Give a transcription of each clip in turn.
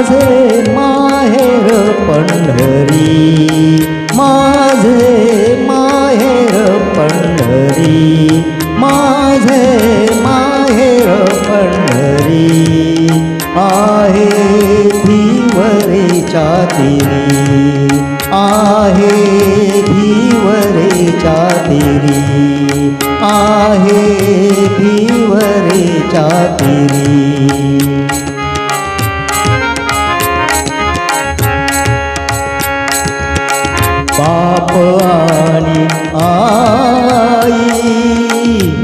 माझे माहेर पंढरी, माझे माहेर पंढरी, माझे माहेर पंढरी. आहे भिवरेच्या तीरी, आहे भिवरेच्या तीरी, आहे भिवरेच्या तीरी. बाप आणि आई,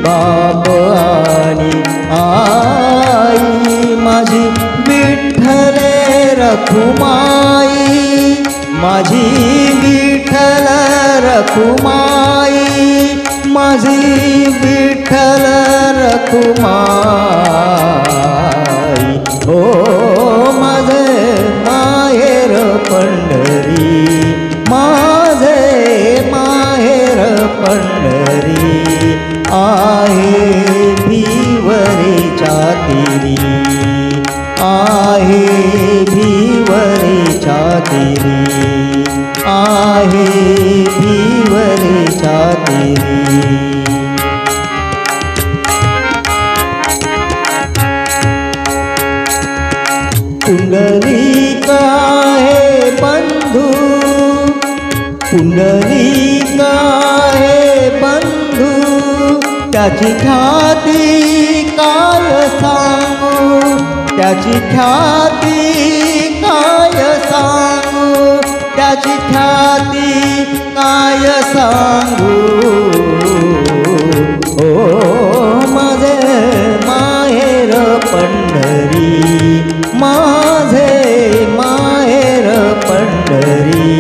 बाप आणि आई, माझी विठ्ठले रखुमाई, माझी विठ्ठल रखुमाई, माझी विठ्ठल रखुमाई. हो माझे माहेर पंढरी, माझे माहेर पंढरी. आहे भिवरेच्या तीरी, आहे भिवरेच्या तीरी, आहे भिवरेच्या तीरी. पुंडलिक आहे बंधू, पुंडलिक आहे बंधू, त्याची ख्याती काय सांगू, त्याची ख्याती काय सांगू, त्याची ख्याती काय सांगू. हो माझे माहेर पंढरी, माझे माहेर पंढरी.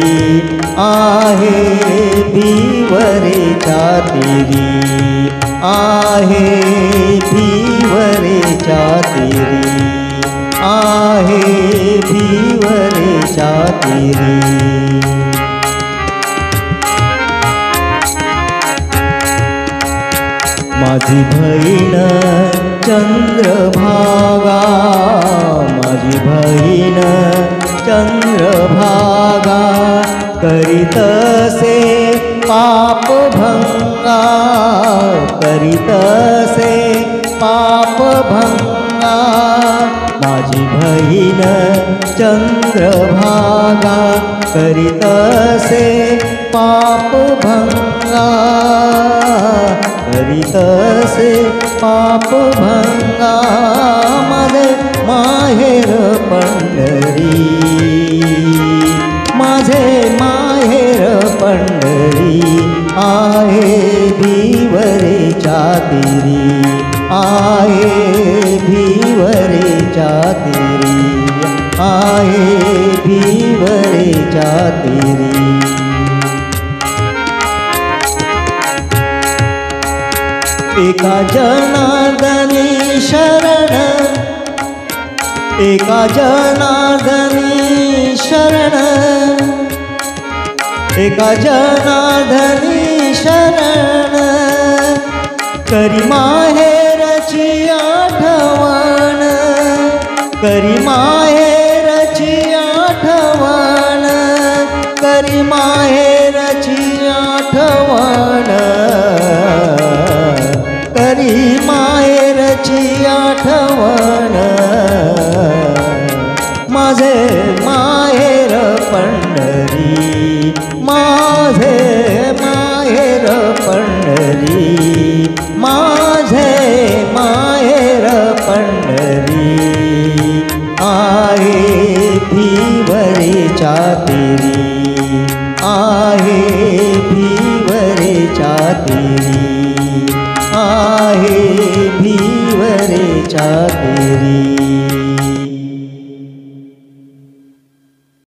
आहे भिवरेच्या तीरी, आहे भिवरेच्या तीरी, आहे भिवरेच्या तीरी. माझी बहीण चंद्रभागा, माझी बहीण चंद्रभागा, करीतसे पापभंगा, करीतसे पापभंगा. माझी बहीण चंद्रभागा, करीतसे पापभंगा, करीतसे पापभंगा. माझे माहेर पंढरी, माझे माहेर पंढरी. आहे भिवरेच्या तीरी, आहे भिवरेच्या तीरी, आहे भिवरेच्या तीरी. एका जनार्दनी शरण, एका जनार्दनी शरण, एका जनार्दनी शरण. करी माहेरची आठवण, करी माहेरची आठवण, करी माहेरची आठवण, करी माहेरची आठवण. माझे माहेर पंढरी, माझे माहेर पंढरी, माझे माहेर पंढरी. आहे भिवरेच्या तीरी, आहे भिवरेच्या तीरी, आहे भिवरेच्या तीरी.